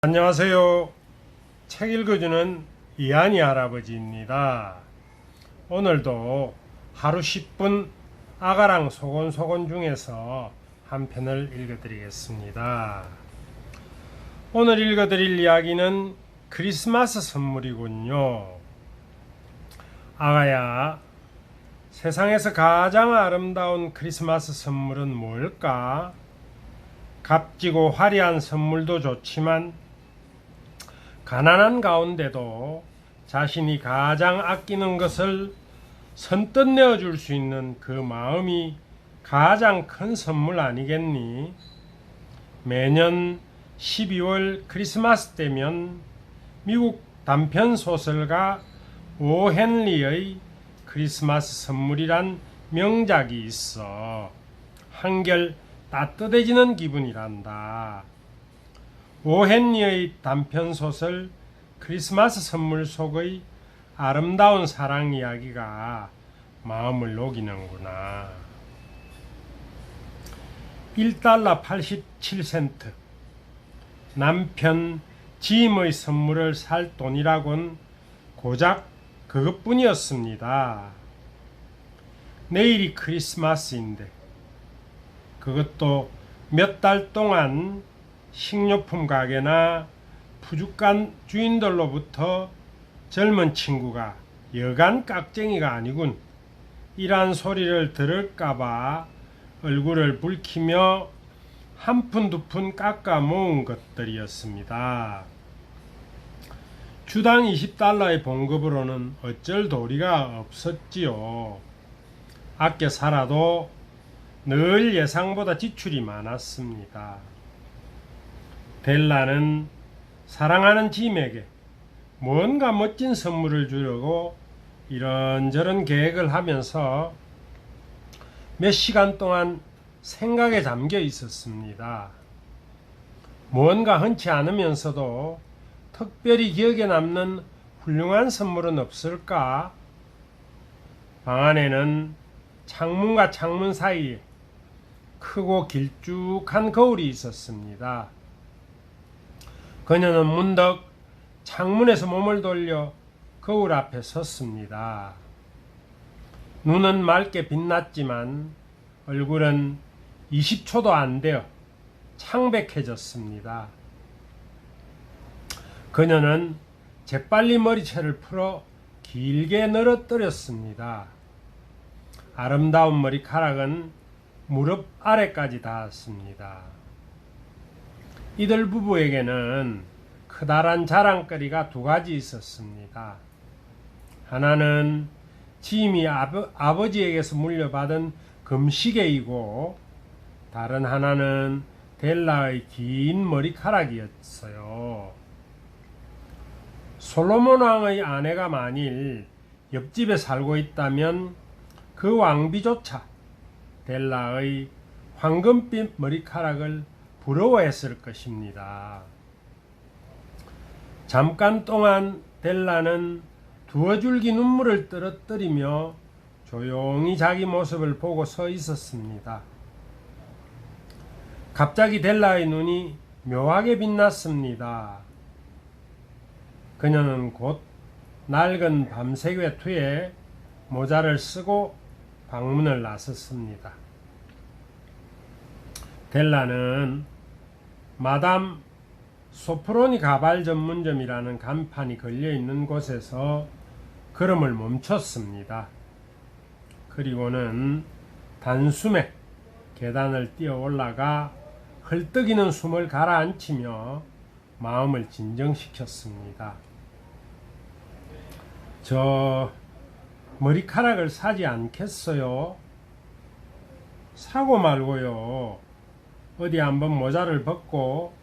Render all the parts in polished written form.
안녕하세요. 책 읽어주는 이한이 할아버지입니다. 오늘도 하루 10분 아가랑 소곤소곤 중에서 한 편을 읽어드리겠습니다. 오늘 읽어드릴 이야기는 크리스마스 선물이군요. 아가야, 세상에서 가장 아름다운 크리스마스 선물은 뭘까? 값지고 화려한 선물도 좋지만 가난한 가운데도 자신이 가장 아끼는 것을 선뜻 내어줄 수 있는 그 마음이 가장 큰 선물 아니겠니? 매년 12월 크리스마스 때면 미국 단편 소설가 오 헨리의 크리스마스 선물이란 명작이 있어 한결 따뜻해지는 기분이란다. 오 헨리의 단편소설 크리스마스 선물 속의 아름다운 사랑 이야기가 마음을 녹이는구나. 1달러 87센트. 남편 짐의 선물을 살 돈이라곤 고작 그것뿐이었습니다. 내일이 크리스마스인데 그것도 몇 달 동안 식료품 가게나 푸주간 주인들로부터 젊은 친구가 여간 깍쟁이가 아니군 이란 소리를 들을까봐 얼굴을 붉히며 한 푼 두 푼 깎아 모은 것들이었습니다. 주당 20달러의 봉급으로는 어쩔 도리가 없었지요. 아껴 살아도 늘 예상보다 지출이 많았습니다. 델라는 사랑하는 짐에게 뭔가 멋진 선물을 주려고 이런저런 계획을 하면서 몇 시간 동안 생각에 잠겨 있었습니다. 뭔가 흔치 않으면서도 특별히 기억에 남는 훌륭한 선물은 없을까? 방 안에는 창문과 창문 사이에 크고 길쭉한 거울이 있었습니다. 그녀는 문득 창문에서 몸을 돌려 거울 앞에 섰습니다. 눈은 맑게 빛났지만 얼굴은 20초도 안 되어 창백해졌습니다. 그녀는 재빨리 머리채를 풀어 길게 늘어뜨렸습니다. 아름다운 머리카락은 무릎 아래까지 닿았습니다. 이들 부부에게는 커다란 자랑거리가 두 가지 있었습니다. 하나는 짐이 아버지에게서 물려받은 금시계이고 다른 하나는 델라의 긴 머리카락이었어요. 솔로몬 왕의 아내가 만일 옆집에 살고 있다면 그 왕비조차 델라의 황금빛 머리카락을 부러워했을 것입니다. 잠깐 동안 델라는 두어 줄기 눈물을 떨어뜨리며 조용히 자기 모습을 보고 서 있었습니다. 갑자기 델라의 눈이 묘하게 빛났습니다. 그녀는 곧 낡은 밤색 외투에 모자를 쓰고 방문을 나섰습니다. 델라는 마담 소프로니 가발 전문점이라는 간판이 걸려있는 곳에서 걸음을 멈췄습니다. 그리고는 단숨에 계단을 뛰어 올라가 헐떡이는 숨을 가라앉히며 마음을 진정시켰습니다. 저 머리카락을 사지 않겠어요? 사고 말고요. 어디 한번 모자를 벗고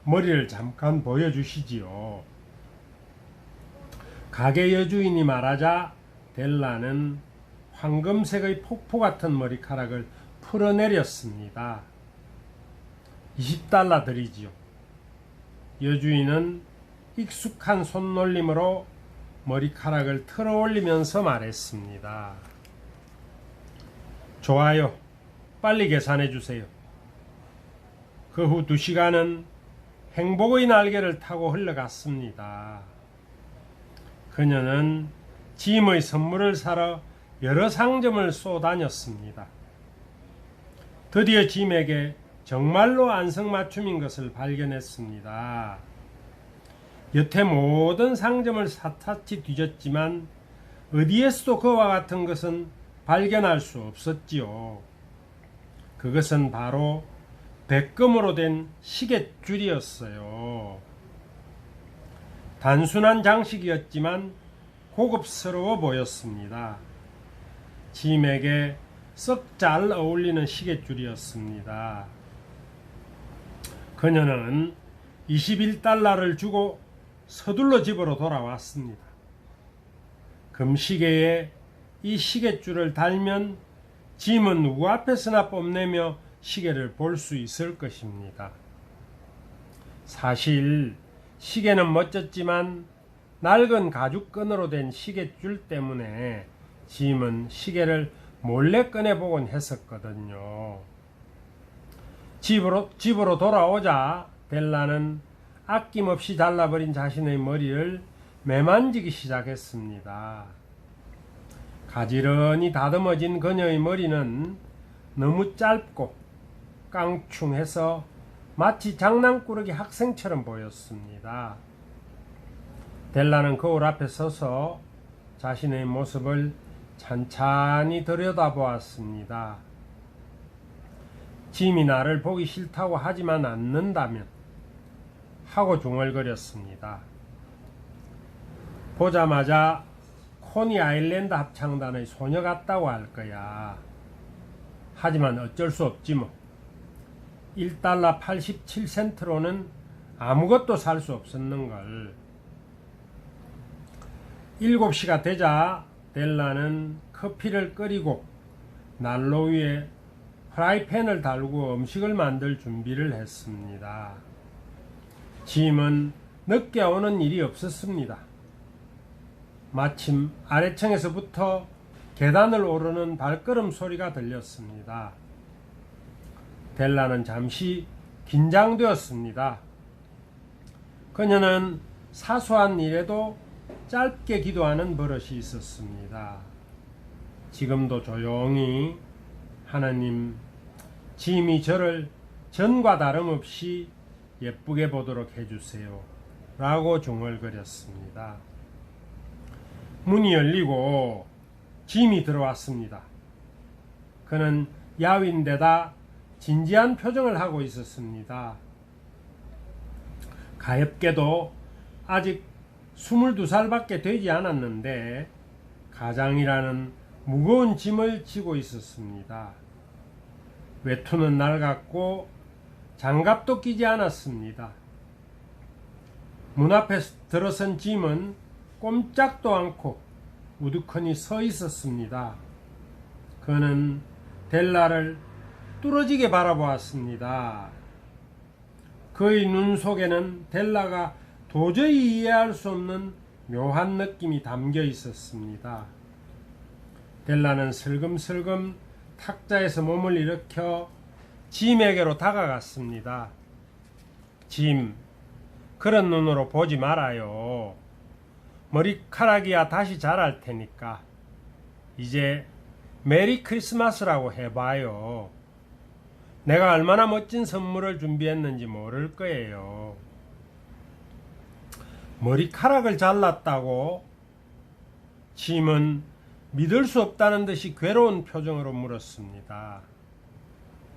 머리를 잠깐 보여주시지요. 가게 여주인이 말하자 델라는 황금색의 폭포 같은 머리카락을 풀어내렸습니다. 20달러 드리지요. 여주인은 익숙한 손놀림으로 머리카락을 틀어 올리면서 말했습니다. 좋아요. 빨리 계산해 주세요. 그 후 2시간은 행복의 날개를 타고 흘러갔습니다. 그녀는 짐의 선물을 사러 여러 상점을 쏘다녔습니다. 드디어 짐에게 정말로 안성맞춤인 것을 발견했습니다. 여태 모든 상점을 샅샅이 뒤졌지만 어디에서도 그와 같은 것은 발견할 수 없었지요. 그것은 바로 백금으로 된 시계줄이었어요. 단순한 장식이었지만 고급스러워 보였습니다. 짐에게 썩 잘 어울리는 시계줄이었습니다. 그녀는 21달러를 주고 서둘러 집으로 돌아왔습니다. 금시계에 이 시계줄을 달면 짐은 누구 앞에서나 뽐내며 시계를 볼 수 있을 것입니다. 사실 시계는 멋졌지만 낡은 가죽끈으로 된 시계줄 때문에 짐은 시계를 몰래 꺼내보곤 했었거든요. 집으로 돌아오자 델라는 아낌없이 잘라버린 자신의 머리를 매만지기 시작했습니다. 가지런히 다듬어진 그녀의 머리는 너무 짧고 깡충해서 마치 장난꾸러기 학생처럼 보였습니다. 델라는 거울 앞에 서서 자신의 모습을 찬찬히 들여다보았습니다. 짐이 나를 보기 싫다고 하지만 않는다면 하고 중얼거렸습니다. 보자마자 코니 아일랜드 합창단의 소녀 같다고 할 거야. 하지만 어쩔 수 없지 뭐. 1달러 87센트로는 아무것도 살 수 없었는걸. 7시가 되자 델라는 커피를 끓이고 난로 위에 프라이팬을 달고 음식을 만들 준비를 했습니다. 짐은 늦게 오는 일이 없었습니다. 마침 아래층에서부터 계단을 오르는 발걸음 소리가 들렸습니다. 델라는 잠시 긴장되었습니다. 그녀는 사소한 일에도 짧게 기도하는 버릇이 있었습니다. 지금도 조용히 하나님, 짐이 저를 전과 다름없이 예쁘게 보도록 해주세요 라고 중얼거렸습니다. 문이 열리고 짐이 들어왔습니다. 그는 야윈데다 진지한 표정을 하고 있었습니다. 가엾게도 아직 22살밖에 되지 않았는데 가장이라는 무거운 짐을 지고 있었습니다. 외투는 낡았고 장갑도 끼지 않았습니다. 문 앞에 들어선 짐은 꼼짝도 않고 우두커니 서 있었습니다. 그는 델라를 뚫어지게 바라보았습니다. 그의 눈 속에는 델라가 도저히 이해할 수 없는 묘한 느낌이 담겨 있었습니다. 델라는 슬금슬금 탁자에서 몸을 일으켜 짐에게로 다가갔습니다. 짐, 그런 눈으로 보지 말아요. 머리카락이야 다시 자랄 테니까. 이제 메리 크리스마스라고 해봐요. 내가 얼마나 멋진 선물을 준비했는지 모를 거예요. 머리카락을 잘랐다고? 짐은 믿을 수 없다는 듯이 괴로운 표정으로 물었습니다.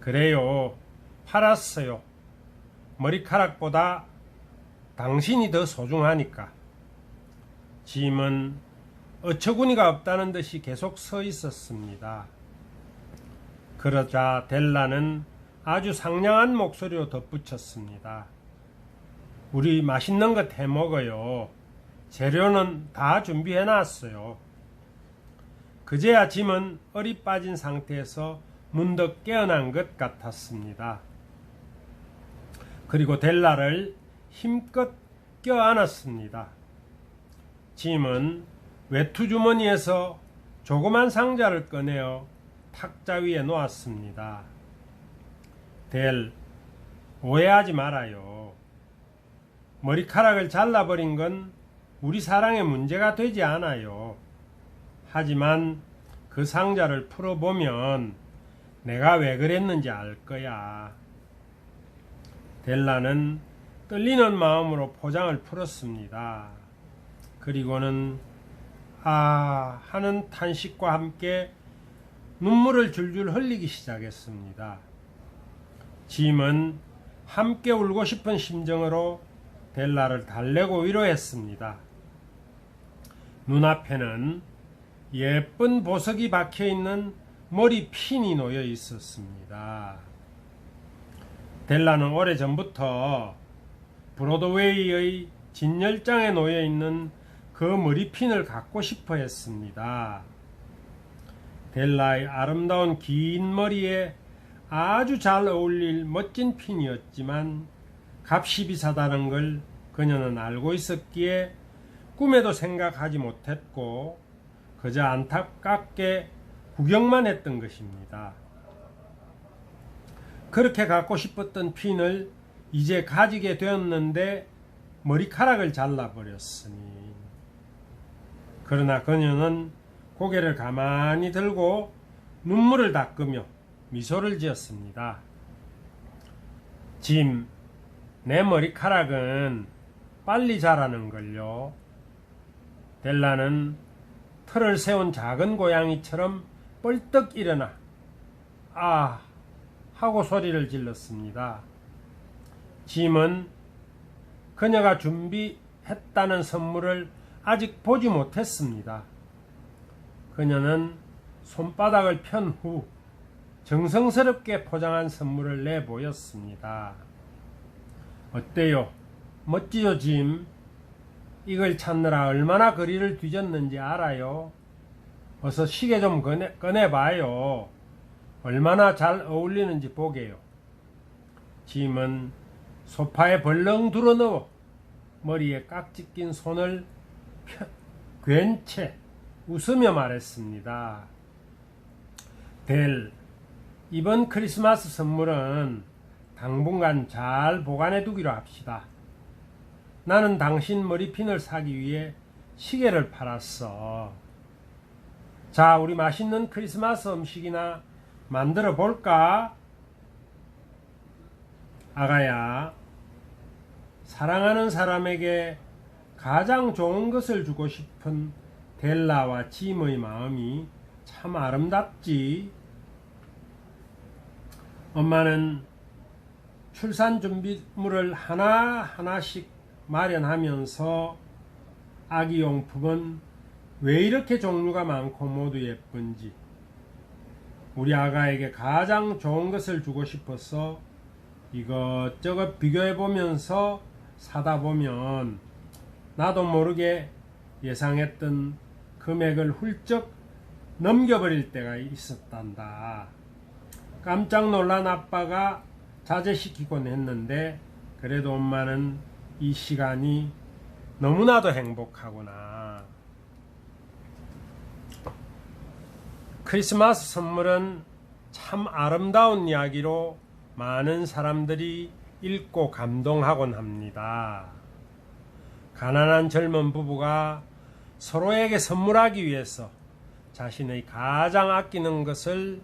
그래요. 팔았어요. 머리카락보다 당신이 더 소중하니까. 짐은 어처구니가 없다는 듯이 계속 서 있었습니다. 그러자 델라는 아주 상냥한 목소리로 덧붙였습니다. 우리 맛있는 것 해 먹어요. 재료는 다 준비해 놨어요. 그제야 짐은 얼이 빠진 상태에서 문득 깨어난 것 같았습니다. 그리고 델라를 힘껏 껴안았습니다. 짐은 외투 주머니에서 조그만 상자를 꺼내어 탁자 위에 놓았습니다. 델, 오해하지 말아요. 머리카락을 잘라버린 건 우리 사랑의 문제가 되지 않아요. 하지만 그 상자를 풀어보면 내가 왜 그랬는지 알 거야. 델라는 떨리는 마음으로 포장을 풀었습니다. 그리고는 하는 탄식과 함께 눈물을 줄줄 흘리기 시작했습니다. 짐은 함께 울고 싶은 심정으로 델라를 달래고 위로했습니다. 눈앞에는 예쁜 보석이 박혀있는 머리핀이 놓여 있었습니다. 델라는 오래전부터 브로드웨이의 진열장에 놓여 있는 그 머리핀을 갖고 싶어 했습니다. 델라의 아름다운 긴 머리에 아주 잘 어울릴 멋진 핀이었지만 값이 비싸다는 걸 그녀는 알고 있었기에 꿈에도 생각하지 못했고 그저 안타깝게 구경만 했던 것입니다. 그렇게 갖고 싶었던 핀을 이제 가지게 되었는데 머리카락을 잘라버렸으니. 그러나 그녀는 고개를 가만히 들고 눈물을 닦으며 미소를 지었습니다. 짐, 내 머리카락은 빨리 자라는걸요. 델라는 털을 세운 작은 고양이처럼 벌떡 일어나 하고 소리를 질렀습니다. 짐은 그녀가 준비했다는 선물을 아직 보지 못했습니다. 그녀는 손바닥을 편 후 정성스럽게 포장한 선물을 내보였습니다. 어때요? 멋지죠, 짐? 이걸 찾느라 얼마나 거리를 뒤졌는지 알아요? 어서 시계 좀 꺼내봐요. 얼마나 잘 어울리는지 보게요. 짐은 소파에 벌렁 들어누워 머리에 깍지 낀 손을 괜 채 웃으며 말했습니다. 델, 이번 크리스마스 선물은 당분간 잘 보관해 두기로 합시다. 나는 당신 머리핀을 사기 위해 시계를 팔았어. 자, 우리 맛있는 크리스마스 음식이나 만들어 볼까? 아가야, 사랑하는 사람에게 가장 좋은 것을 주고 싶은 델라와 짐의 마음이 참 아름답지. 엄마는 출산 준비물을 하나하나씩 마련하면서 아기 용품은 왜 이렇게 종류가 많고 모두 예쁜지 우리 아가에게 가장 좋은 것을 주고 싶어서 이것저것 비교해 보면서 사다 보면 나도 모르게 예상했던 금액을 훌쩍 넘겨버릴 때가 있었단다. 깜짝 놀란 아빠가 자제시키곤 했는데 그래도 엄마는 이 시간이 너무나도 행복하구나. 크리스마스 선물은 참 아름다운 이야기로 많은 사람들이 읽고 감동하곤 합니다. 가난한 젊은 부부가 서로에게 선물하기 위해서 자신의 가장 아끼는 것을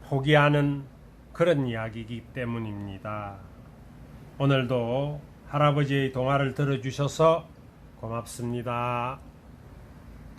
포기하는 그런 이야기이기 때문입니다. 오늘도 할아버지의 동화를 들어주셔서 고맙습니다.